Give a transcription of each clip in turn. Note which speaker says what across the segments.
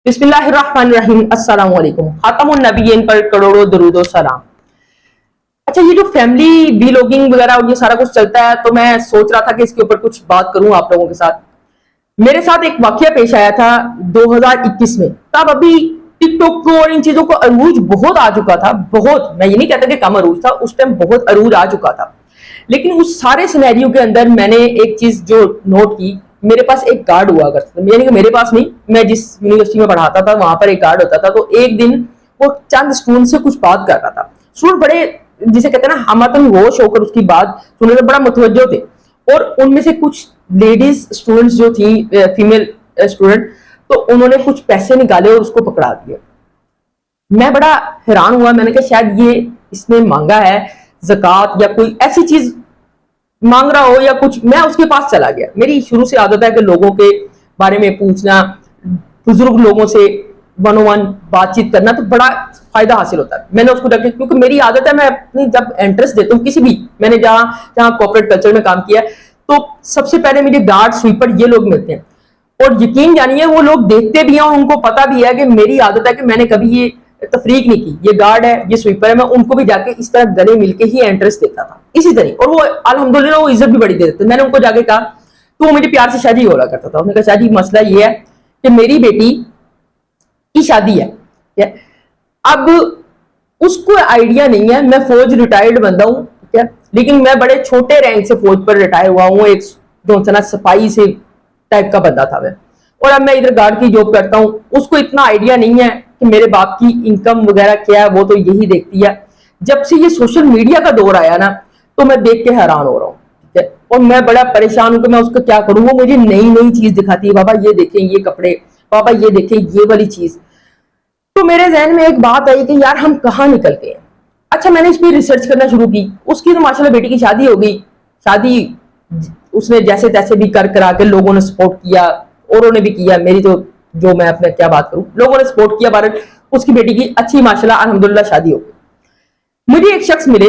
Speaker 1: बिस्मिल्लाहिर्रहमानिर्रहीम अस्सलाम वालेकुम। खातमुन नबिय्यीन पर करोड़ों दरूद और सलाम। अच्छा, ये जो फैमिली व्लॉगिंग वगैरह और ये सारा कुछ चलता है, तो मैं सोच रहा था कि इसके ऊपर कुछ बात करूं आप लोगों के साथ। मेरे साथ एक वाकया पेश आया था 2021 में। तब अभी टिकटॉक को और इन चीजों को अरूज बहुत आ चुका था। बहुत, मैं ये नहीं कहता कि कम अरूज था, उस टाइम बहुत अरूज आ चुका था। लेकिन उस सारे सिनेरियो के अंदर मैंने एक चीज जो नोट की, मेरे पास एक गार्ड हुआ करता था। यानी कि मेरे पास नहीं, मैं जिस यूनिवर्सिटी में पढ़ाता था वहां पर एक गार्ड होता था। तो एक दिन वो चंद स्टूडेंट से कुछ बात कर रहा था। स्टूडेंट बड़े, जिसे कहते हैं ना, हमतन होश होकर उसकी बात सुनने में बड़ा मुतवज्जो थे। और उनमें से कुछ लेडीज स्टूडेंट्स जो थी, फीमेल स्टूडेंट, तो उन्होंने कुछ पैसे निकाले और उसको पकड़ा दिए। मैं बड़ा हैरान हुआ। मैंने कहा शायद ये इसने मांगा है ज़कात या कोई ऐसी चीज मांग रहा हो या कुछ। मैं उसके पास चला गया। मेरी शुरू से आदत है कि लोगों के बारे में पूछना, बुजुर्ग लोगों से वन वन बातचीत करना, तो बड़ा फायदा हासिल होता है। मैंने उसको डाका, क्योंकि मेरी आदत है, मैं अपनी जब इंटरेस्ट देता हूँ किसी भी, मैंने जहां जहां कॉर्पोरेट कल्चर में काम किया, तो सबसे पहले मेरे गार्ड, स्वीपर, ये लोग मिलते हैं। और यकीन जानिए, वो लोग देखते भी हैं और उनको पता भी है कि मेरी आदत है कि मैंने कभी ये तफरीक नहीं की। ये गार्ड है, ये स्वीपर है, मैं उनको भी जाके इस तरह गले मिलके ही एंट्रेंस देता था इसी तरह। और वो अल्हम्दुलिल्लाह वो इज्जत भी बड़ी दे देते। मैंने उनको जाके कहा, तो वो मेरे प्यार से शादी बोला करता था। उन्होंने कहा शादी मसला ये है कि मेरी बेटी की शादी है। अब उसको आइडिया नहीं है, मैं फौज रिटायर्ड बंदा हूँ, ठीक है, लेकिन मैं बड़े छोटे रैंक से फौज पर रिटायर हुआ हूँ। एक जो ना सिपाही से टाइप का बंदा था मैं, और अब मैं इधर गार्ड की जॉब करता हूँ। उसको इतना आइडिया नहीं है कि मेरे बाप की इनकम वगैरह क्या है, वो तो यही देखती है। जब से ये सोशल मीडिया का दौर आया ना, तो मैं देख के हैरान हो रहा हूँ, ठीक है, और मैं बड़ा परेशान हूँ कि मैं उसको क्या करूँ। वो मुझे नई नई चीज दिखाती है, बाबा ये देखें ये कपड़े, पापा ये देखें ये वाली चीज। तो मेरे जहन में एक बात आई कि यार हम कहाँ निकल गए। अच्छा, मैंने इस पर रिसर्च करना शुरू की। उसकी तो माशाल्लाह बेटी की शादी हो गई। शादी उसने जैसे तैसे भी कर करा के लोगों ने सपोर्ट किया, औरों ने भी किया। मेरी तो, जो मैं अपने क्या बात करूं, लोगों ने सपोर्ट किया। भारत उसकी बेटी की अच्छी माशाल्लाह अल्हम्दुलिल्लाह शादी हो गई। मुझे एक शख्स मिले,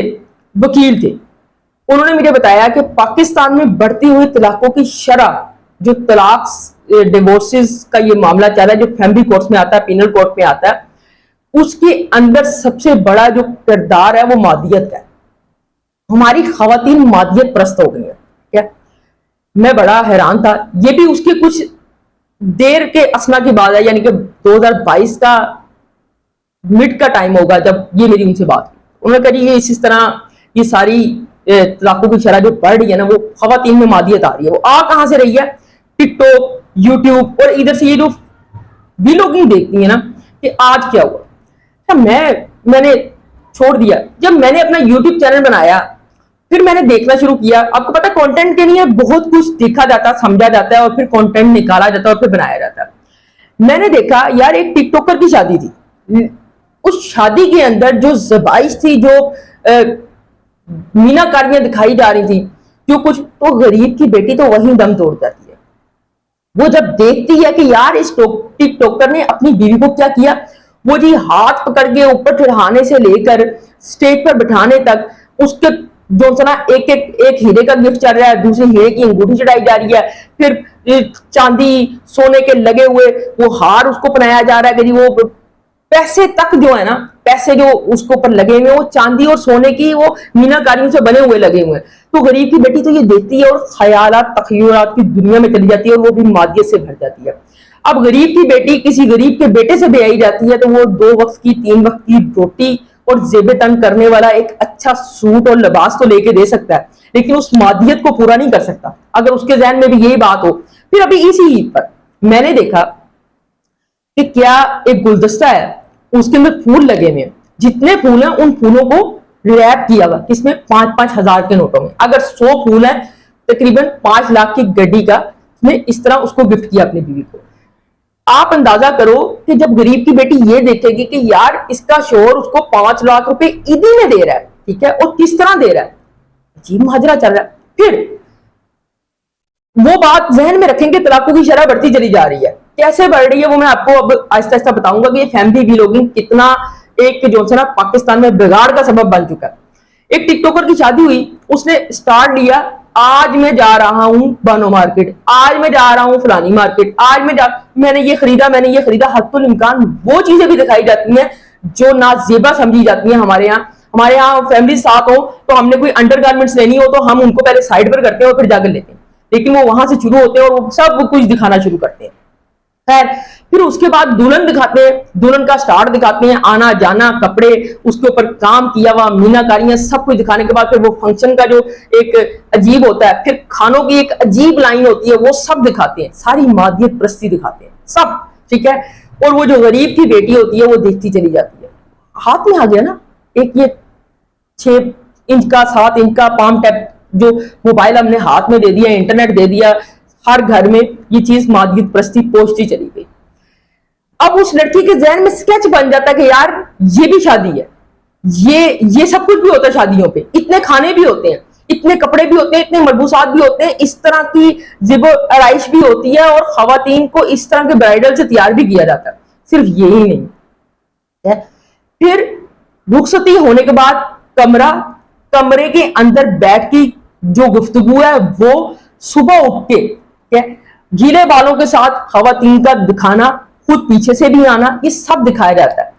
Speaker 1: वकील थे। उन्होंने मुझे बताया कि पाकिस्तान में बढ़ती हुई तलाकों की शरह, जो तलाक डिवोर्सेस का ये मामला चल रहा है, जो फैमिली कोर्ट्स में आता है, पीनल कोर्ट में आता है, उसके अंदर सबसे बड़ा जो किरदार है वो मादियत का है। हमारी खवातीन मादियत प्रस्त हो गई है। क्या, मैं बड़ा हैरान था। ये भी उसके कुछ देर के असना के बाद है, यानी कि 2022 का मिड का टाइम होगा जब ये मेरी उनसे बात हुई। उन्होंने कहा ये इस तरह ये सारी तलाकों की शरह जो बढ़ रही है ना, वो खवातीन में मादियत आ रही है। वो आ कहां से रही है? टिकटॉक, यूट्यूब, और इधर से ये जो व्लॉगिंग देखती है ना, कि आज क्या हुआ। अच्छा, मैंने छोड़ दिया। जब मैंने अपना यूट्यूब चैनल बनाया, फिर मैंने देखना शुरू किया। आपको पता है, कंटेंट के लिए बहुत कुछ देखा जाता है, समझा जाता है, और फिर कंटेंट निकाला जाता है और फिर बनाया जाता है। मैंने देखा यार, एक टिकटॉकर की शादी थी। उस शादी के अंदर जो ज़बाइश थी, जो मीनाकारियां दिखाई जा रही थी, जो कुछ, तो गरीब की बेटी तो वहीं दम तोड़ जाती है। वो जब देखती है कि यार इस टिकटॉकर ने अपनी बीवी को क्या किया, वो जी हाथ पकड़ के ऊपर चढ़ाने से लेकर स्टेज पर बिठाने तक, उसके जो ना एक हीरे का गिफ्ट चल रहा है, दूसरी हीरे की अंगूठी चढ़ाई जा रही है, फिर चांदी सोने के लगे हुए वो हार उसको पहनाया जा रहा है। कि वो पैसे तक जो है ना, पैसे जो उसके ऊपर लगे हुए, वो चांदी और सोने की, वो मीनाकारियों से बने हुए लगे हुए हैं। तो गरीब की बेटी तो ये देखती है और ख्यालात तखयलात की दुनिया में चली जाती है, और वो भी मादियत से भर जाती है। अब गरीब की बेटी किसी गरीब के बेटे से ब्याही जाती है, तो वो 2 वक्त की 3 वक्त की रोटी और जेबे तंग करने वाला एक अच्छा सूट और लिबास तो लेके दे सकता है, लेकिन उस मादियत को पूरा नहीं कर सकता, अगर उसके जहन में भी यही बात हो। फिर अभी इसी ईद पर मैंने देखा कि क्या एक गुलदस्ता है, उसके अंदर फूल लगे हुए हैं। जितने फूल हैं उन फूलों को रैप किया हुआ, किसमें? 5-5 हजार के नोटों में। अगर 100 फूल है, तकरीबन 5 लाख की गड्डी का उसने इस तरह उसको गिफ्ट किया अपनी बीवी को। आप अंदाजा करो कि जब गरीब की बेटी ये देखेगी कि यार इसका शोहर उसको 5 लाख रुपए ईदी में दे रहा है, ठीक है, और किस तरह दे रहा है, अजीब मुहाजरा चल रहा है। फिर वो बात जहन में रखेंगे, तलाकों की शरह बढ़ती चली जा रही है। कैसे बढ़ रही है वो मैं आपको अब आहिस्ता आहिस्ता बताऊंगा कि ये फैमिली व्लॉगिंग कितना एक जो है ना पाकिस्तान में बिगाड़ का सबब बन चुका है। एक टिकटॉकर की शादी हुई, उसने स्टार्ट लिया, आज मैं जा रहा हूं बानो मार्केट, आज मैं जा रहा हूं फलानी मार्केट, आज मैंने ये खरीदा, मैंने ये खरीदा। हत्तुल इम्कान वो चीजें भी दिखाई जाती हैं जो नाजेबा समझी जाती हैं। हमारे यहाँ फैमिली साथ हो तो हमने कोई अंडरगारमेंट्स लेनी हो तो हम उनको पहले साइड पर करते हैं और फिर जाकर लेते हैं, लेकिन वो वहां से शुरू होते हैं और वो सब कुछ दिखाना शुरू करते हैं। खैर, फिर उसके बाद दुल्हन दिखाते हैं, दुल्हन का स्टार्ट दिखाते हैं, आना जाना, कपड़े, उसके ऊपर काम किया हुआ, मीनाकारियां, सब कुछ दिखाने के बाद फिर वो फंक्शन का जो एक अजीब होता है, फिर खानों की एक अजीब लाइन होती है, वो सब दिखाते हैं, सारी मादियत प्रस्ती दिखाते हैं सब, ठीक है। और वो जो गरीब की बेटी होती है वो देखती चली जाती है। हाथ में आ गया ना एक ये 6 इंच का 7 इंच का पाम टैप जो मोबाइल हमने हाथ में दे दिया, इंटरनेट दे दिया, हर घर में ये चीज मादियत प्रस्ती पहुंचती चली गई। अब उस लड़की के जहन में स्केच बन जाता है कि यार ये भी शादी है, ये सब कुछ भी होता है शादियों पे, इतने खाने भी होते हैं, इतने कपड़े भी होते हैं, इतने मलबूसात भी होते हैं, इस तरह की जिबो आराइश भी होती है और खवातीन को इस तरह के ब्राइडल से तैयार भी किया जाता है। सिर्फ यही नहीं है, फिर रुखसती होने के बाद कमरे के अंदर बैठ की जो गुफ्तगू है वो सुबह उठ के गीले बालों के साथ खवातीन का दिखाना, खुद पीछे से भी आना, ये सब दिखाया जाता है।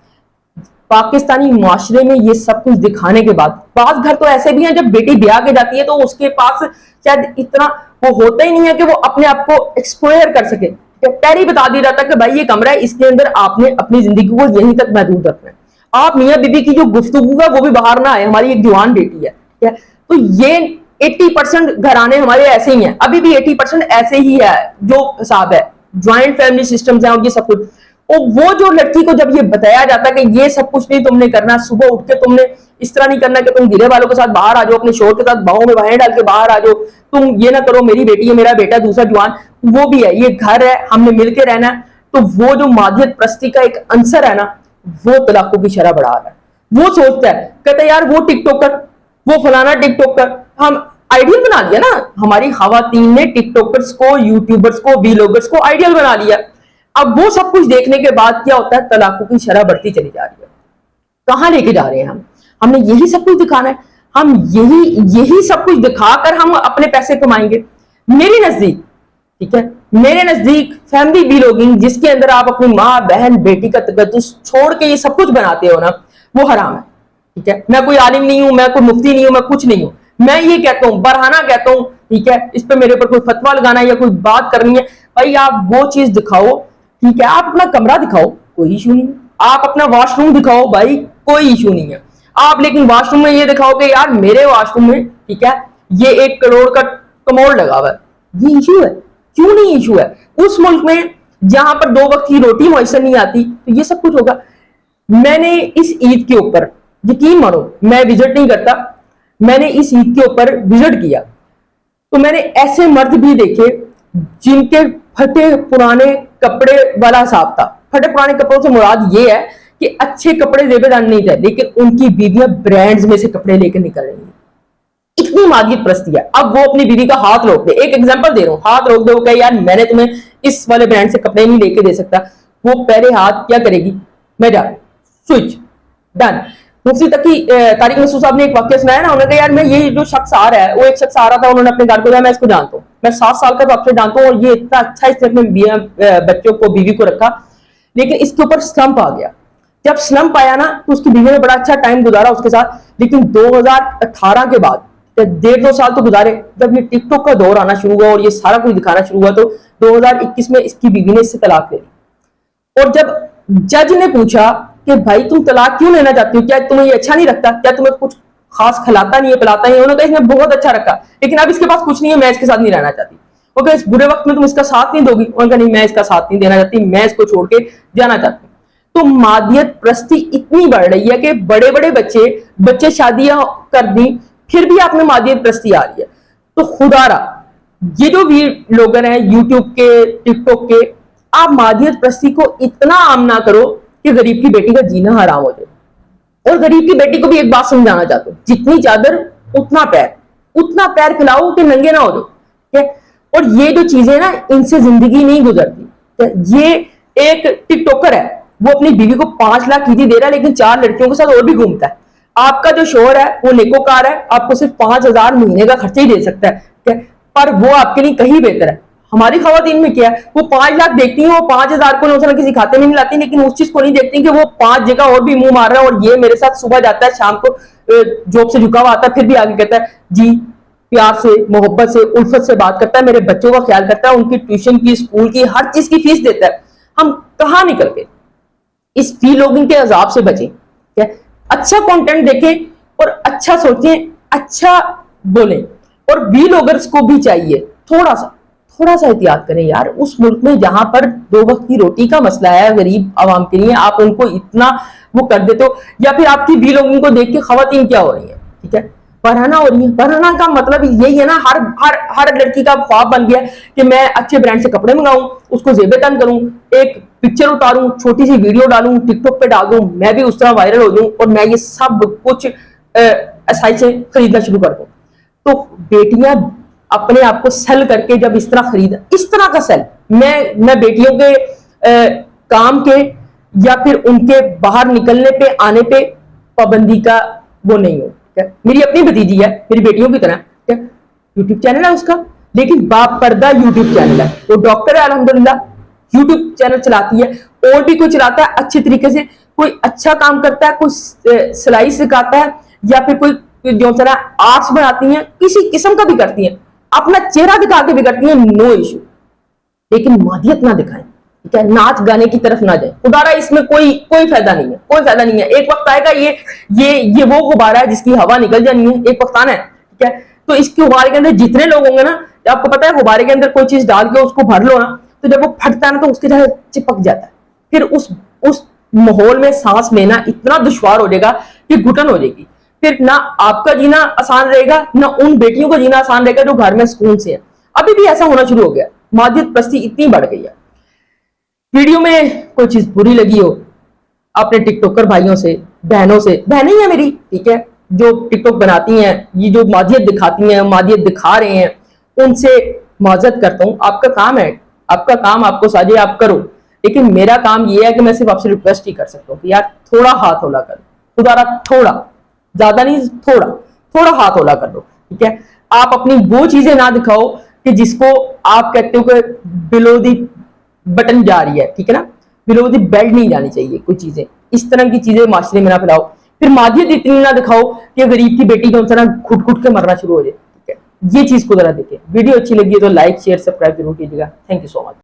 Speaker 1: पाकिस्तानी माशरे में ये सब कुछ दिखाने के बाद बाज घर तो ऐसे भी हैं जब बेटी ब्याह के जाती है तो उसके पास शायद इतना वो होता ही नहीं है कि वो अपने आप को एक्सप्लोर कर सके। पहले ही बता दिया जाता है कि भाई ये कमरा है, इसके अंदर आपने अपनी जिंदगी को यहीं तक महदूद रखना है, आप मियां बीबी की जो गुफ्तगू है वो भी बाहर ना आए, हमारी एक जवान बेटी है, ठीक है। तो ये 80% घराने हमारे ऐसे ही हैं, अभी भी 80% ऐसे ही है जो हिसाब है, ज्वाइंट फैमिली सिस्टम्स हैं और ये सब कुछ। और वो जो लड़की को जब ये बताया जाता है कि ये सब कुछ नहीं तुमने करना, सुबह उठ के तुमने इस तरह नहीं करना कि तुम गिरे वालों के साथ बाहर आ जाओ, अपने शोर के साथ बाहों में बाहें डाल के बाहर आ जाओ, तुम ये ना करो, मेरी बेटी है, मेरा बेटा दूसरा जवान, वो भी है, ये घर है, हमने मिलकर रहना है। तो वो जो मादियत प्रस्ती का एक अंसर है ना, वो तलाकों की शरह बढ़ा रहा है। वो सोचता है, कहता है यार वो टिकटॉकर, वो फलाना टिकटॉकर, हम आइडियल बना लिया ना, हमारी खवातीन ने टिकटॉकर्स को, यूट्यूबर्स को, वीलॉगर्स को आइडियल बना लिया। अब वो सब कुछ देखने के बाद क्या होता है, तलाकों की शरह बढ़ती चली जा रही है। कहां लेके जा रहे हैं हमने यही सब कुछ दिखाना है, हम यही सब कुछ दिखाकर हम अपने पैसे कमाएंगे। मेरे नजदीक, ठीक है, मेरे नजदीक फैमिली वीलॉगिंग जिसके अंदर आप अपनी माँ बहन बेटी का तकद्दुस छोड़ के ये सब कुछ बनाते हो ना, वो हराम है, ठीक है। मैं कोई आलिम नहीं हूं, मैं कोई मुफ्ती नहीं हूं, मैं कुछ नहीं हूं, मैं ये कहता हूं, बरहाना कहता हूं, ठीक है। इस पे मेरे ऊपर कोई फतवा लगाना है या कोई बात करनी है, भाई आप वो चीज दिखाओ, ठीक है। आप अपना कमरा दिखाओ, कोई इशू नहीं है, आप अपना वॉशरूम दिखाओ, भाई कोई इशू नहीं है। आप लेकिन वॉशरूम में ये दिखाओ कि यार मेरे वॉशरूम में, ठीक है, ये 1 करोड़ का कमोड लगा हुआ है, ये इशू है? क्यों नहीं इशू है? उस मुल्क में जहां पर 2 वक्त की रोटी मुयसर नहीं आती तो ये सब कुछ होगा। मैंने इस ईद के ऊपर, यकीन मानो मैं विजिट नहीं करता, मैंने इस ईद के ऊपर विजिट किया तो मैंने ऐसे मर्द भी देखे जिनके फटे पुराने कपड़े वाला हिसाब था। फटे पुराने कपड़ों से मुराद ये है कि अच्छे कपड़े जेबेदार नहीं थे, लेकिन उनकी बीवियां ब्रांड्स में से कपड़े लेकर निकल रही हैं। इतनी मादियत प्रस्ती है। अब वो अपनी बीवी का हाथ रोक दे, एक एग्जांपल दे रहा हूं, हाथ रोक दे, वो कहे यार मैंने तुम्हें इस वाले ब्रांड से कपड़े नहीं लेके दे सकता, वो पहले हाथ क्या करेगी, मैं जा स्विच डन। मुफ्ती तकी तारिक मसूद साहब ने एक वाक्य सुनाया ना, उन्होंने कहा यार मैं ये जो शख्स आ रहा है, वो एक शख्स आ रहा था, उन्होंने अपने घर को जाया, मैं इसको जानता हूँ, मैं 7 साल का तो आपसे जानता हूँ और ये इतना अच्छा इसने अपने बच्चों को बीवी को रखा, लेकिन इसके ऊपर स्लम्प आ गया। जब स्लम्प आया ना तो उसकी बीवी ने बड़ा अच्छा टाइम गुजारा उसके साथ, लेकिन 2018 के बाद 1.5-2 साल तो गुजारे, जब ये टिकटॉक का दौर आना शुरू हुआ और ये सारा कुछ दिखाना शुरू हुआ तो 2021 में इसकी बीवी ने इससे तलाक ले ली। और जब जज ने पूछा कि भाई तुम तलाक क्यों लेना चाहती हो, क्या तुम्हें ये अच्छा नहीं लगता, क्या तुम्हें कुछ खास खिलाता नहीं है, पिलाता नहीं है, उन्होंने कहा इसने बहुत अच्छा रखा, लेकिन अब इसके पास कुछ नहीं है, मैं इसके साथ नहीं रहना चाहती। वो कहा इस बुरे वक्त में तुम इसका साथ नहीं दोगी, उन्होंने कहा नहीं मैं इसका साथ नहीं देना चाहती, मैं इसको छोड़ के जाना चाहती। तो मादियत प्रस्ती इतनी बढ़ रही है कि बड़े बड़े बच्चे शादियां कर दी, फिर भी आप में मादियत प्रस्ती आ रही है। तो खुदारा ये जो भी लोग हैं यूट्यूब के, टिकटॉक के, आप मादियत प्रस्ती को इतना आम ना करो कि गरीब की बेटी का जीना हराम हो जाए। और गरीब की बेटी को भी एक बात समझाना चाहता हूं, जितनी चादर उतना पैर फैलाओ कि नंगे ना हो जाओ। और ये जो चीजें ना, इनसे जिंदगी नहीं गुजरती। ये एक टिकटॉकर है, वो अपनी बीवी को 5 लाख कीमत दे रहा है, लेकिन 4 लड़कियों के साथ और भी घूमता है। आपका जो शोहर है वो नेकोकार है, आपको सिर्फ 5,000 महीने का खर्चा ही दे सकता है, ठीक है, पर वो आपके लिए कहीं बेहतर है। हमारी खवातीन में क्या है, वो 5 लाख देखती है, वो 5,000 को ना किसी खाते में नहीं लाती, लेकिन उस चीज को नहीं देखती कि वो 5 जगह और भी मुंह मार रहा है, और ये मेरे साथ सुबह जाता है, शाम को जॉब से झुका हुआ आता है, फिर भी आगे कहता है जी, प्यार से, मोहब्बत से, उल्फत से बात करता है, मेरे बच्चों का ख्याल करता है, उनकी ट्यूशन की, स्कूल की, हर चीज की फीस देता है। हम कहाँ निकल गए? इस फी लोगिंग के अजाब से बचें, क्या अच्छा कंटेंट देखें और अच्छा सोचें, अच्छा बोलें। और वी लोगर्स को भी चाहिए थोड़ा सा एहतियात करें यार। उस मुल्क में जहां पर 2 वक्त की रोटी का मसला है गरीब आवाम के लिए, आप उनको इतना वो कर देते हो। या फिर आपकी वी लोगों को देख के खवातीन क्या हो रही है, ठीक है, पढ़ाना हो रही है। पढ़ाना का मतलब यही है ना, हर लड़की का ख्वाब बन गया कि मैं अच्छे ब्रांड से कपड़े मंगाऊं, उसको जेबे तन करूं, एक पिक्चर उतारूं, छोटी सी वीडियो डालूं, टिकटॉक पे डाल दूं, मैं भी उस तरह वायरल हो जाऊं और मैं ये सब कुछ एसआई से खरीदना शुरू कर दूं। तो बेटियां अपने आप को सेल करके जब इस तरह खरीदा, इस तरह का सेल, मैं बेटियों के काम के या फिर उनके बाहर निकलने पे आने पे पाबंदी का वो नहीं हो। मेरी अपनी भतीजी है, मेरी बेटियों की तरह, क्या यूट्यूब चैनल है उसका, लेकिन बापर्दा यूट्यूब चैनल है। वो डॉक्टर है अल्हम्दुलिल्लाह, यूट्यूब चैनल चलाती है, और भी कोई चलाता है अच्छे तरीके से, कोई अच्छा काम करता है, कोई सिलाई सिखाता है, या फिर कोई जो तरह आर्ट्स बनाती हैं, किसी किस्म का भी करती हैं, अपना चेहरा दिखा के भी करती हैं, नो इशू, लेकिन मादियत ना दिखाएं, ठीक है, नाच गाने की तरफ ना जाए। खुदारा इसमें कोई फायदा नहीं है, कोई फायदा नहीं है। एक वक्त आएगा ये वो गुब्बारा है जिसकी हवा निकल जानी है, एक वक्त आना है, ठीक है। तो इसके गुब्बारे के अंदर जितने लोग होंगे ना, आपको पता है गुब्बारे के अंदर कोई चीज डाल के उसको भर लो ना, तो जब वो फटता है ना तो उसके जगह चिपक जाता है, फिर उस माहौल में सांस लेना इतना दुश्वार हो जाएगा कि घुटन हो जाएगी। फिर ना आपका जीना आसान रहेगा, ना उन बेटियों का जीना आसान रहेगा जो घर में सुकून से है। अभी भी ऐसा होना शुरू हो गया, मादियत प्रस्ती इतनी बढ़ गई है। वीडियो में कोई चीज बुरी लगी हो, अपने टिकटॉकर भाइयों से, बहनों से, बहनें ही है मेरी, ठीक है, जो टिकटॉक बनाती हैं, ये जो मादियत दिखाती हैं, मादियत दिखा रहे हैं, उनसे माजरत करता हूं। आपका काम है, आपका काम आपको साजे आप करो, लेकिन मेरा काम ये है कि मैं सिर्फ आपसे रिक्वेस्ट ही कर सकता हूँ कि यार थोड़ा हाथ होला कर, खुदारा थोड़ा, ज्यादा नहीं, थोड़ा हाथ होला कर लो, ठीक है। आप अपनी वो चीजें ना दिखाओ कि जिसको आप कहते हो कि बिलो दी बटन जा रही है, ठीक है ना, बिलो दी बेल्ट नहीं जानी चाहिए कोई चीजें, इस तरह की चीजें माशरे में ना फैलाओ। फिर मादियत इतनी ना दिखाओ कि गरीब की बेटी जो ना घुट के मरना शुरू हो जाए, ठीक है। ये चीज को जरा देखें। वीडियो अच्छी लगी है तो लाइक शेयर सब्सक्राइब जरूर कीजिएगा। Thank you so much.